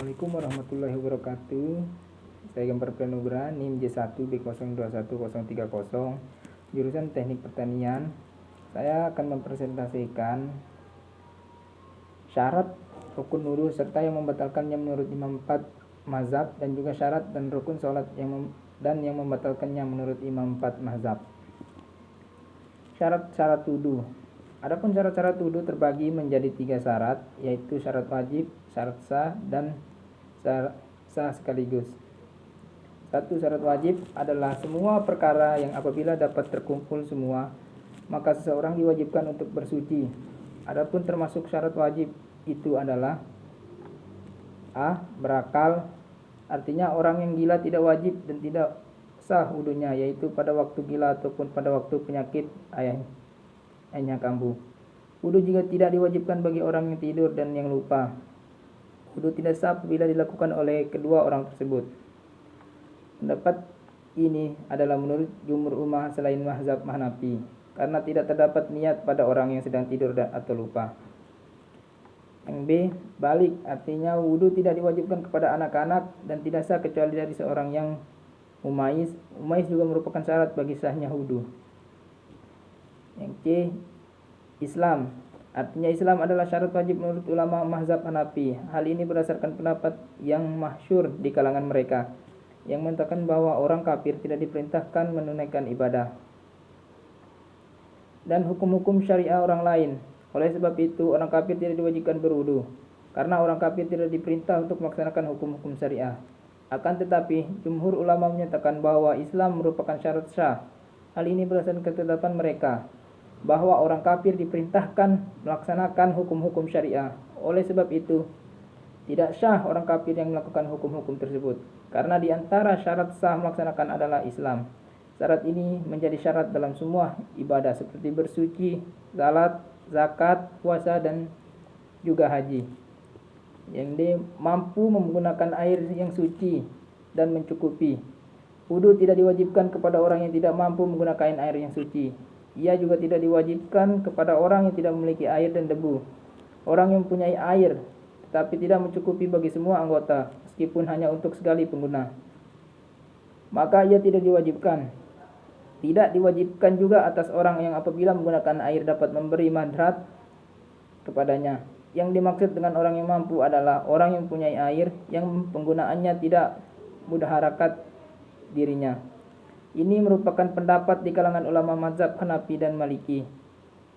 Assalamualaikum warahmatullahi wabarakatuh. Saya Gempar Pranugra, NIM J1B021030, jurusan Teknik Pertanian. Saya akan mempresentasikan syarat rukun wudu serta yang membatalkannya menurut Imam 4 mazhab, dan juga syarat dan rukun sholat yang membatalkannya menurut Imam 4 mazhab. Syarat-syarat wudu. Adapun syarat-syarat wudu terbagi menjadi 3 syarat, yaitu syarat wajib, syarat sah, dan sah sekaligus. 1. Syarat wajib adalah semua perkara yang apabila dapat terkumpul semua, maka seseorang diwajibkan untuk bersuci. Adapun termasuk syarat wajib itu adalah A. Berakal, artinya orang yang gila tidak wajib dan tidak sah wudunya, yaitu pada waktu gila ataupun pada waktu penyakit ayahnya kambuh. Wudu juga tidak diwajibkan bagi orang yang tidur dan yang lupa. Wudu tidak sah apabila dilakukan oleh kedua orang tersebut. Pendapat ini adalah menurut jumhur ulama selain mazhab Hanafi, karena tidak terdapat niat pada orang yang sedang tidur atau lupa. Yang B. Balik, artinya wudu tidak diwajibkan kepada anak-anak dan tidak sah kecuali dari seorang yang mumayyiz. Mumayyiz juga merupakan syarat bagi sahnya wudu. Yang C. Islam, artinya Islam adalah syarat wajib menurut ulama mazhab Hanafi. Hal ini berdasarkan pendapat yang masyhur di kalangan mereka, yang mengatakan bahwa orang kafir tidak diperintahkan menunaikan ibadah dan hukum-hukum syariah orang lain. Oleh sebab itu, orang kafir tidak diwajibkan berwudu, karena orang kafir tidak diperintah untuk melaksanakan hukum-hukum syariah. Akan tetapi, jumhur ulama menyatakan bahwa Islam merupakan syarat sah. Hal ini berdasarkan ketetapan mereka bahwa orang kafir diperintahkan melaksanakan hukum-hukum syariah. Oleh sebab itu, tidak sah orang kafir yang melakukan hukum-hukum tersebut, karena di antara syarat sah melaksanakan adalah Islam. Syarat ini menjadi syarat dalam semua ibadah seperti bersuci, salat, zakat, puasa, dan juga haji. Yang D. Mampu menggunakan air yang suci dan mencukupi. Wudu tidak diwajibkan kepada orang yang tidak mampu menggunakan air yang suci. Ia juga tidak diwajibkan kepada orang yang tidak memiliki air dan debu. Orang yang mempunyai air tetapi tidak mencukupi bagi semua anggota, meskipun hanya untuk sekali pengguna, maka ia tidak diwajibkan. Tidak diwajibkan juga atas orang yang apabila menggunakan air dapat memberi madharat kepadanya. Yang dimaksud dengan orang yang mampu adalah orang yang mempunyai air yang penggunaannya tidak mudaharakat dirinya. Ini merupakan pendapat di kalangan ulama mazhab Hanafi dan Maliki.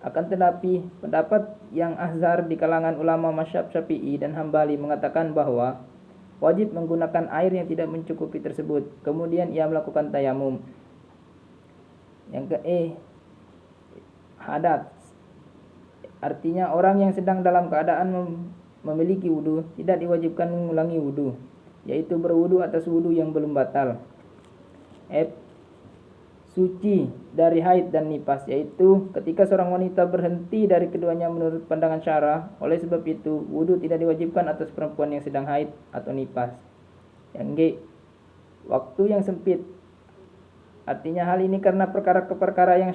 Akan tetapi, pendapat yang azhar di kalangan ulama mazhab Syafi'i dan Hambali mengatakan bahwa wajib menggunakan air yang tidak mencukupi tersebut. Kemudian ia melakukan tayamum. Yang ke E. Hadas, artinya orang yang sedang dalam keadaan memiliki wudu tidak diwajibkan mengulangi wudu, yaitu berwudu atas wudu yang belum batal. F. Suci dari haid dan nifas, yaitu ketika seorang wanita berhenti dari keduanya menurut pandangan syarah. Oleh sebab itu, wudu tidak diwajibkan atas perempuan yang sedang haid atau nifas. Yang G. Waktu yang sempit, artinya hal ini karena perkara yang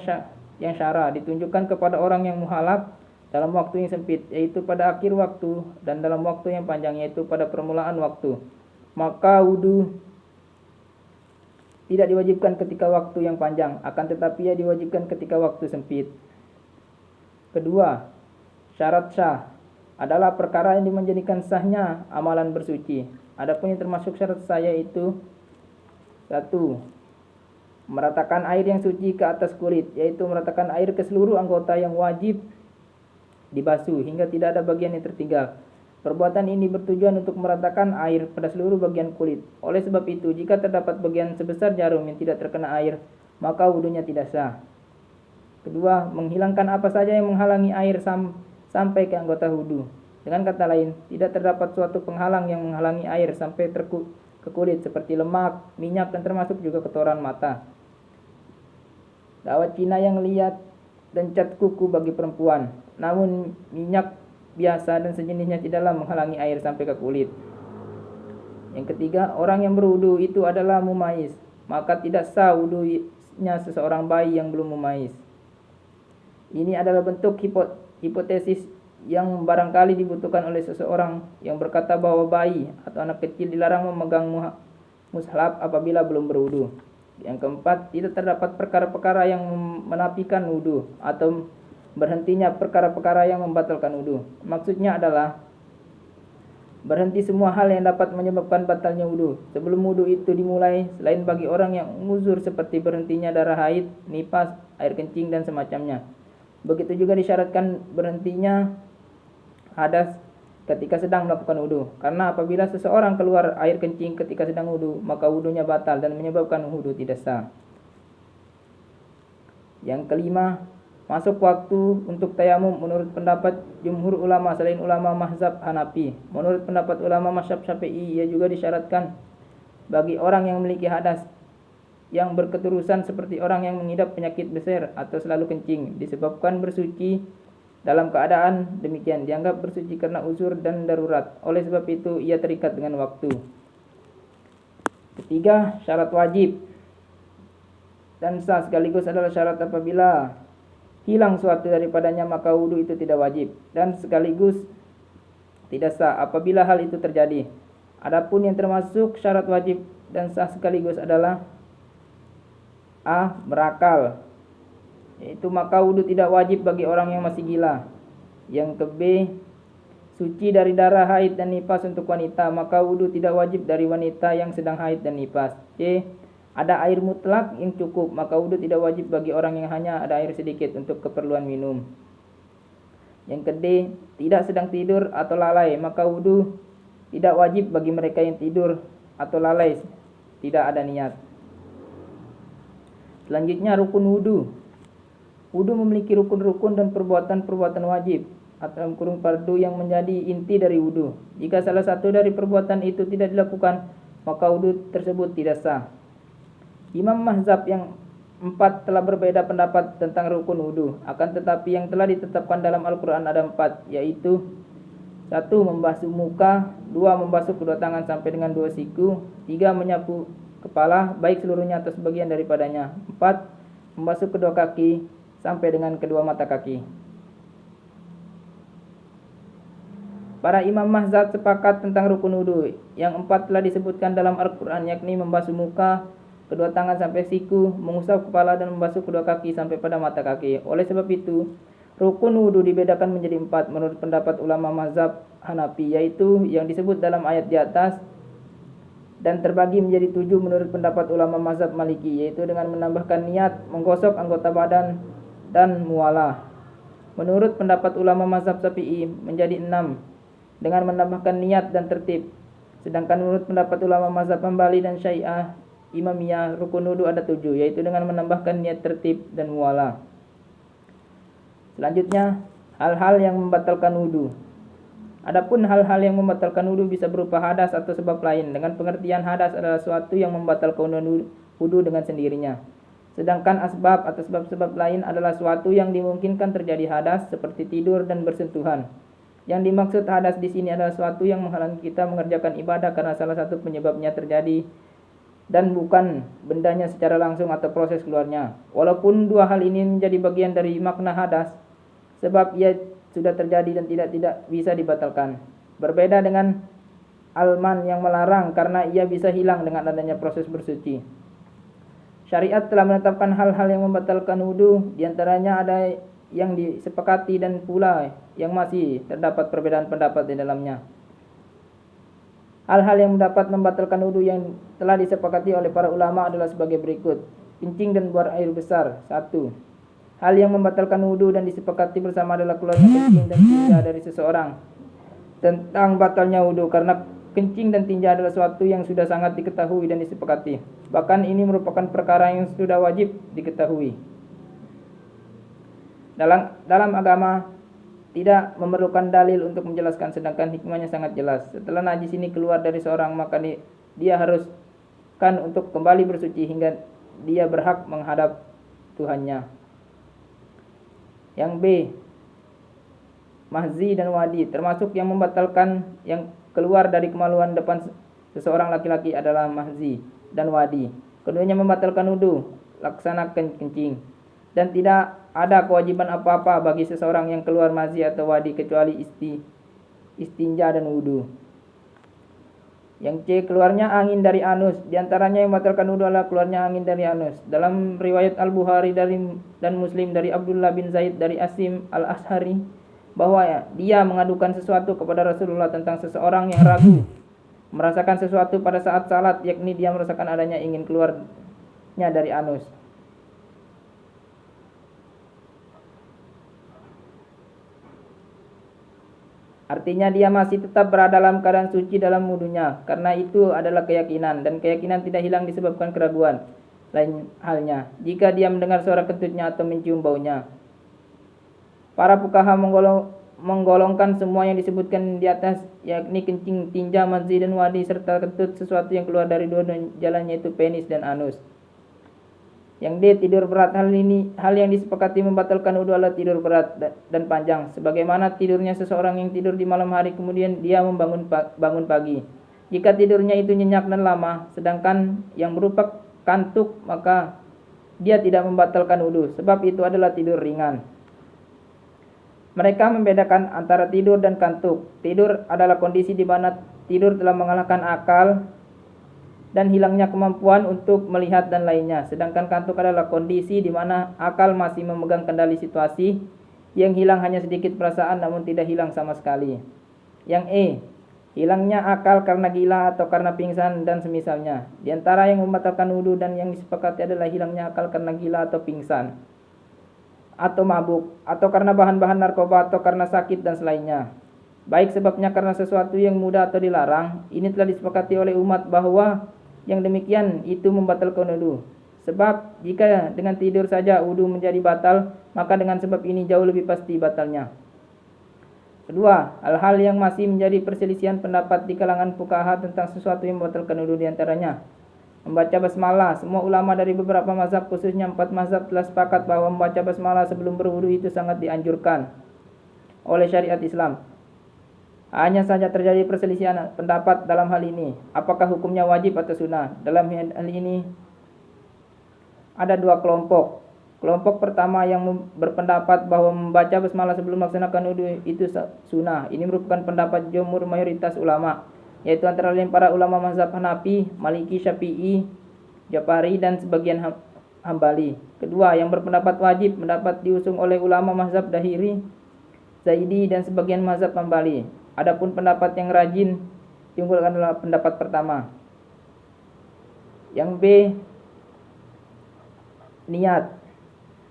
syarah ditunjukkan kepada orang yang muhalaf dalam waktu yang sempit, yaitu pada akhir waktu, dan dalam waktu yang panjang, yaitu pada permulaan waktu. Maka wudu tidak diwajibkan ketika waktu yang panjang, akan tetapi ia diwajibkan ketika waktu sempit. Kedua, syarat sah adalah perkara yang menjadikan sahnya amalan bersuci. Adapun yang termasuk syarat sah yaitu 1. Meratakan air yang suci ke atas kulit, yaitu meratakan air ke seluruh anggota yang wajib dibasuh hingga tidak ada bagian yang tertinggal. Perbuatan ini bertujuan untuk meratakan air pada seluruh bagian kulit. Oleh sebab itu, jika terdapat bagian sebesar jarum yang tidak terkena air, maka wudunya tidak sah. Kedua, menghilangkan apa saja yang menghalangi air sampai ke anggota wudu. Dengan kata lain, tidak terdapat suatu penghalang yang menghalangi air sampai ke kulit seperti lemak, minyak, dan termasuk juga kotoran mata. Kawat Cina yang liat dan cat kuku bagi perempuan, namun minyak biasa dan sejenisnya tidaklah menghalangi air sampai ke kulit. Yang ketiga, orang yang berwudu itu adalah mumayyiz, maka tidak sah wudunya seseorang bayi yang belum mumayyiz. Ini adalah bentuk hipotesis yang barangkali dibutuhkan oleh seseorang yang berkata bahwa bayi atau anak kecil dilarang memegang mushaf apabila belum berwudu. Yang keempat, tidak terdapat perkara-perkara yang menafikan wudu atau berhentinya perkara-perkara yang membatalkan wudu. Maksudnya adalah berhenti semua hal yang dapat menyebabkan batalnya wudu sebelum wudu itu dimulai, selain bagi orang yang uzur seperti berhentinya darah haid, nifas, air kencing dan semacamnya. Begitu juga disyaratkan berhentinya hadas ketika sedang melakukan wudu, karena apabila seseorang keluar air kencing ketika sedang wudu, maka wudunya batal dan menyebabkan wudu tidak sah. Yang kelima, masuk waktu untuk tayamum menurut pendapat jumhur ulama selain ulama mazhab Hanafi. Menurut pendapat ulama mazhab Syafi'i, ia juga disyaratkan bagi orang yang memiliki hadas yang berketerusan seperti orang yang mengidap penyakit besar atau selalu kencing disebabkan bersuci. Dalam keadaan demikian dianggap bersuci karena uzur dan darurat. Oleh sebab itu ia terikat dengan waktu. Ketiga, syarat wajib dan sah sekaligus adalah syarat apabila hilang suatu daripadanya maka wudu itu tidak wajib dan sekaligus tidak sah apabila hal itu terjadi. Adapun yang termasuk syarat wajib dan sah sekaligus adalah A. Berakal, yaitu maka wudu tidak wajib bagi orang yang masih gila. Yang ke B. Suci dari darah haid dan nifas untuk wanita, maka wudu tidak wajib dari wanita yang sedang haid dan nifas. C. Ada air mutlak yang cukup, maka wudu tidak wajib bagi orang yang hanya ada air sedikit untuk keperluan minum. Yang ke D. Tidak sedang tidur atau lalai, maka wudu tidak wajib bagi mereka yang tidur atau lalai tidak ada niat. Selanjutnya rukun wudu. Wudu memiliki rukun-rukun dan perbuatan-perbuatan wajib atau kurung fardu yang menjadi inti dari wudu. Jika salah satu dari perbuatan itu tidak dilakukan, maka wudu tersebut tidak sah. Imam mazhab yang 4 telah berbeda pendapat tentang rukun wudu. Akan tetapi yang telah ditetapkan dalam Al-Quran ada 4, yaitu 1. Membasuh muka, 2. Membasuh kedua tangan sampai dengan 2 siku, 3. Menyapu kepala baik seluruhnya atau sebagian daripadanya, 4. Membasuh kedua kaki sampai dengan kedua mata kaki. Para imam mazhab sepakat tentang rukun wudu. Yang 4 telah disebutkan dalam Al-Quran, yakni membasuh muka, kedua tangan sampai siku, mengusap kepala dan membasuh kedua kaki sampai pada mata kaki. Oleh sebab itu, rukun wudu dibedakan menjadi 4 menurut pendapat ulama mazhab Hanafi, yaitu yang disebut dalam ayat di atas, dan terbagi menjadi 7 menurut pendapat ulama mazhab Maliki, yaitu dengan menambahkan niat, menggosok anggota badan, dan mualah. Menurut pendapat ulama mazhab Syafi'i menjadi 6 dengan menambahkan niat dan tertib. Sedangkan menurut pendapat ulama mazhab Hambali dan Syiah Imamiyah, rukun wudu ada 7, yaitu dengan menambahkan niat, tertib, dan mualah. Selanjutnya, hal-hal yang membatalkan wudu. Adapun hal-hal yang membatalkan wudu bisa berupa hadas atau sebab lain. Dengan pengertian hadas adalah suatu yang membatalkan wudu dengan sendirinya. Sedangkan asbab atau sebab-sebab lain adalah suatu yang dimungkinkan terjadi hadas seperti tidur dan bersentuhan. Yang dimaksud hadas di sini adalah suatu yang menghalangi kita mengerjakan ibadah karena salah satu penyebabnya terjadi dan bukan bendanya secara langsung atau proses keluarnya. Walaupun dua hal ini menjadi bagian dari makna hadas, sebab ia sudah terjadi dan tidak bisa dibatalkan. Berbeda dengan alman yang melarang karena ia bisa hilang dengan adanya proses bersuci. Syariat telah menetapkan hal-hal yang membatalkan wudu, diantaranya ada yang disepakati dan pula yang masih terdapat perbedaan pendapat di dalamnya. Hal-hal yang dapat membatalkan wudu yang telah disepakati oleh para ulama adalah sebagai berikut. Kencing dan buang air besar. 1. Hal yang membatalkan wudu dan disepakati bersama adalah keluarnya kencing dan tinja dari seseorang. Tentang batalnya wudu karena kencing dan tinja adalah sesuatu yang sudah sangat diketahui dan disepakati. Bahkan ini merupakan perkara yang sudah wajib diketahui. Dalam agama tidak memerlukan dalil untuk menjelaskan, sedangkan hikmahnya sangat jelas. Setelah najis ini keluar dari seorang, maka dia haruskan untuk kembali bersuci hingga dia berhak menghadap Tuhannya. Yang B, mahzi dan wadi, termasuk yang membatalkan yang keluar dari kemaluan depan seseorang laki-laki adalah mahzi dan wadi. Keduanya membatalkan wudu, laksanakan kencing. dan tidak ada kewajiban apa-apa bagi seseorang yang keluar mazi atau wadi kecuali istinja dan wudu. Yang C, keluarnya angin dari anus. Di antaranya yang membatalkan wudu adalah keluarnya angin dari anus. Dalam riwayat Al-Bukhari dan Muslim dari Abdullah bin Zaid dari Asim Al-Ashari bahwa dia mengadukan sesuatu kepada Rasulullah tentang seseorang yang ragu merasakan sesuatu pada saat salat, yakni dia merasakan adanya ingin keluarnya dari anus. Artinya dia masih tetap berada dalam keadaan suci dalam wudunya, karena itu adalah keyakinan, dan keyakinan tidak hilang disebabkan keraguan. Lain halnya, jika dia mendengar suara kentutnya atau mencium baunya. Para fuqaha menggolongkan semua yang disebutkan di atas, yakni kencing, tinja, mazi, dan wadi, serta kentut sesuatu yang keluar dari dua jalan, yaitu penis dan anus. Yang D, tidur berat. Hal yang disepakati membatalkan wudu adalah tidur berat dan panjang, sebagaimana tidurnya seseorang yang tidur di malam hari kemudian dia bangun pagi. Jika tidurnya itu nyenyak dan lama, sedangkan yang berupa kantuk, maka dia tidak membatalkan wudu, sebab itu adalah tidur ringan. Mereka membedakan antara tidur dan kantuk. Tidur adalah kondisi di mana tidur telah mengalahkan akal dan hilangnya kemampuan untuk melihat dan lainnya. Sedangkan kantuk adalah kondisi di mana akal masih memegang kendali situasi, yang hilang hanya sedikit perasaan namun tidak hilang sama sekali. Yang E, hilangnya akal karena gila atau karena pingsan dan semisalnya. Di antara yang membatalkan wudu dan yang disepakati adalah hilangnya akal karena gila atau pingsan, atau mabuk, atau karena bahan-bahan narkoba, atau karena sakit dan selainnya. Baik sebabnya karena sesuatu yang mudah atau dilarang. Ini telah disepakati oleh umat bahwa yang demikian itu membatalkan wudu. Sebab jika dengan tidur saja wudu menjadi batal, maka dengan sebab ini jauh lebih pasti batalnya. Kedua, hal-hal yang masih menjadi perselisihan pendapat di kalangan fuqaha tentang sesuatu yang membatalkan wudu, di antaranya membaca basmalah. Semua ulama dari beberapa mazhab, khususnya 4 mazhab, telah sepakat bahwa membaca basmalah sebelum berwudu itu sangat dianjurkan oleh syariat Islam. Hanya saja terjadi perselisihan pendapat dalam hal ini. Apakah hukumnya wajib atau sunnah? Dalam hal ini ada dua kelompok. Kelompok pertama yang berpendapat bahwa membaca basmalah sebelum melaksanakan wudu itu sunnah. Ini merupakan pendapat jumhur mayoritas ulama, yaitu antara lain para ulama mazhab Hanafi, Maliki, Syafi'i, Ja'fari, dan sebagian Hambali. Kedua, yang berpendapat wajib, mendapat diusung oleh ulama mazhab Dahiri, Zaidi, dan sebagian mazhab Hambali. Adapun pendapat yang rajin diunggulkan adalah pendapat pertama. Yang B, niat.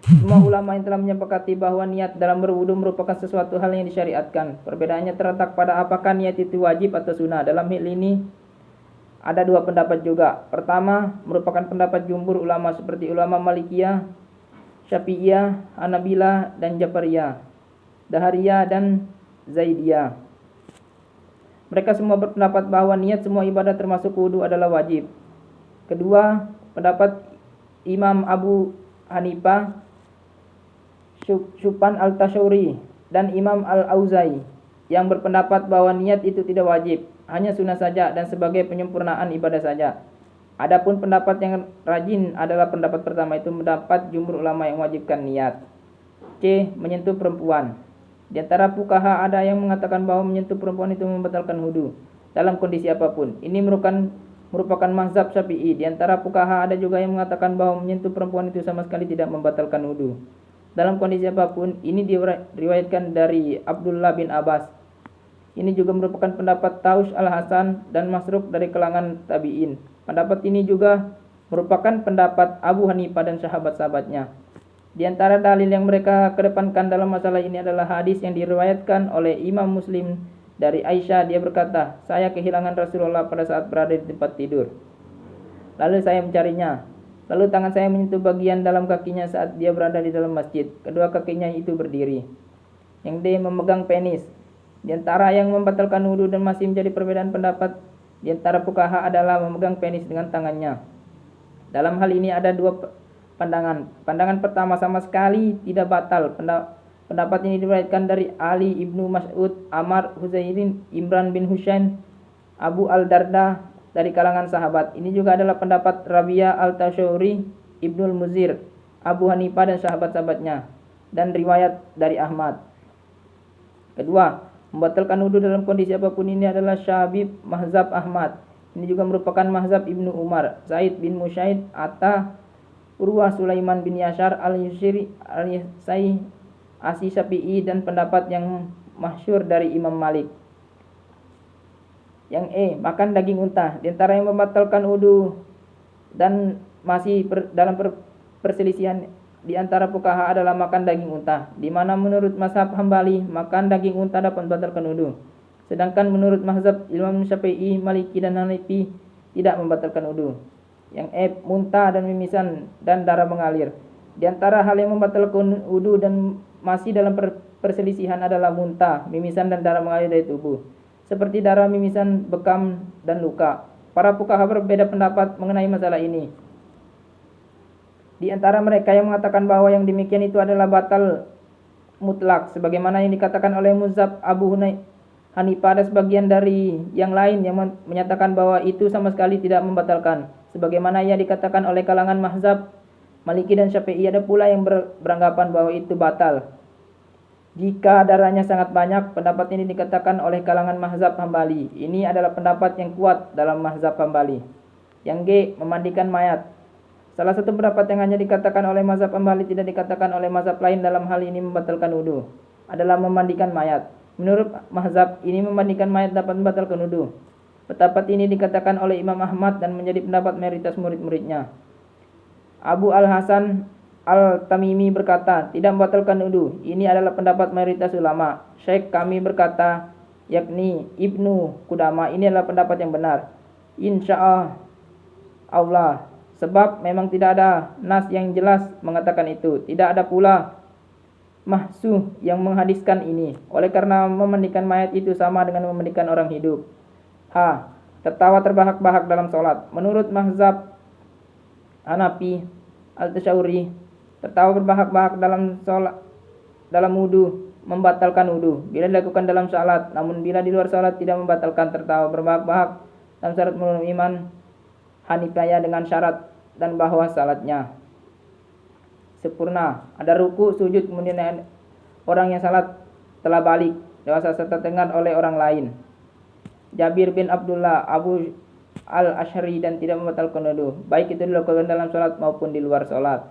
Semua ulama yang telah menyepakati bahwa niat dalam berwudu merupakan sesuatu hal yang disyariatkan. Perbedaannya terletak pada apakah niat itu wajib atau sunnah. Dalam hal ini ada dua pendapat juga. Pertama, merupakan pendapat jumhur ulama seperti ulama Malikiyah, Syafi'iyah, Hanabilah, dan Ja'fariyah, Dahariyah, dan Zaidiyah. Mereka semua berpendapat bahwa niat semua ibadah termasuk wudu adalah wajib. Kedua, pendapat Imam Abu Hanifah, Syufyan Al-Tashauri, dan Imam Al-Auza'i yang berpendapat bahwa niat itu tidak wajib, hanya sunnah saja dan sebagai penyempurnaan ibadah saja. Adapun pendapat yang rajin adalah pendapat pertama, itu mendapat jumhur ulama yang mewajibkan niat. C, menyentuh perempuan. Di antara fuqaha ada yang mengatakan bahwa menyentuh perempuan itu membatalkan wudu dalam kondisi apapun. Ini merupakan mazhab Syafi'i. Di antara fuqaha ada juga yang mengatakan bahwa menyentuh perempuan itu sama sekali tidak membatalkan wudu dalam kondisi apapun. Ini diriwayatkan dari Abdullah bin Abbas. Ini juga merupakan pendapat Taush Al-Hasan dan Masruq dari kalangan tabi'in. Pendapat ini juga merupakan pendapat Abu Hanifah dan sahabat-sahabatnya. Di antara dalil yang mereka kedepankan dalam masalah ini adalah hadis yang diriwayatkan oleh Imam Muslim dari Aisyah. Dia berkata, saya kehilangan Rasulullah pada saat berada di tempat tidur. Lalu saya mencarinya. Lalu tangan saya menyentuh bagian dalam kakinya saat dia berada di dalam masjid. Kedua kakinya itu berdiri. Yang D, memegang penis. Di antara yang membatalkan wudu dan masih menjadi perbedaan pendapat di antara fuqaha adalah memegang penis dengan tangannya. Dalam hal ini ada dua pandangan. Pandangan pertama, sama sekali tidak batal. Pendapat ini diriwayatkan dari Ali ibnu Mas'ud, Ammar, Huzairin, Imran bin Husain, Abu Al-Darda dari kalangan sahabat. Ini juga adalah pendapat Rabi'ah Al-Tashauri, Ibnul Muzir, Abu Hanifah dan sahabat-sahabatnya, dan riwayat dari Ahmad. Kedua, membatalkan wudhu dalam kondisi apapun ini adalah syabib mazhab Ahmad. Ini juga merupakan mazhab Ibnu Umar, Said bin Musayyib, Atta, Urwah, Sulaiman bin Yashar, Al-Yusri, Al-Yasai, Asi Syafi'i, dan pendapat yang masyhur dari Imam Malik. Yang makan daging unta. Di antara yang membatalkan wudhu dan masih dalam perselisihan di antara fuqaha adalah makan daging unta, di mana menurut mazhab Hambali makan daging unta dapat membatalkan wudhu. Sedangkan menurut mazhab Imam Syafi'i, Maliki, dan Hanafi tidak membatalkan wudhu. Yang muntah dan mimisan dan darah mengalir. Di antara hal yang membatalkan wudhu dan masih dalam perselisihan adalah muntah, mimisan, dan darah mengalir dari tubuh, seperti darah, mimisan, bekam, dan luka. Para fuqaha berbeda pendapat mengenai masalah ini. Di antara mereka yang mengatakan bahwa yang demikian itu adalah batal mutlak, sebagaimana yang dikatakan oleh mazhab Abu Hanifah. Ada sebagian dari yang lain yang menyatakan bahwa itu sama sekali tidak membatalkan, sebagaimana yang dikatakan oleh kalangan mazhab Maliki dan Syafi'i. Ada pula yang beranggapan bahwa itu batal jika darahnya sangat banyak. Pendapat ini dikatakan oleh kalangan mazhab Hambali. Ini adalah pendapat yang kuat dalam mazhab Hambali. Yang memandikan mayat. Salah satu pendapat yang hanya dikatakan oleh mazhab Hambali, tidak dikatakan oleh mazhab lain dalam hal ini membatalkan wudhu, adalah memandikan mayat. Menurut mazhab ini, memandikan mayat dapat membatalkan wudhu. Pendapat ini dikatakan oleh Imam Ahmad dan menjadi pendapat mayoritas murid-muridnya. Abu Al-Hasan Al-Tamimi berkata, tidak membatalkan wudhu. Ini adalah pendapat mayoritas ulama. Syekh kami berkata, yakni Ibnu Qudamah, ini adalah pendapat yang benar, insyaallah, sebab memang tidak ada nas yang jelas mengatakan itu. Tidak ada pula mahsuh yang menghadiskan ini. Oleh karena memandikan mayat itu sama dengan memandikan orang hidup. Tertawa terbahak-bahak dalam sholat. Menurut mazhab Hanafi Al-Tasyauri, tertawa berbahak-bahak dalam sholat, dalam wudhu, membatalkan wudhu bila dilakukan dalam sholat. Namun bila di luar sholat tidak membatalkan. Tertawa berbahak-bahak dalam syarat menurut iman Hanifiyah dengan syarat dan bahwa salatnya sempurna. Ada ruku, sujud, kemudian orang yang salat telah balik dewasa serta dengar oleh orang lain. Jabir bin Abdullah Abu Al-Ash'ari, dan tidak membatalkan wudhu, baik itu dilakukan dalam salat maupun di luar salat.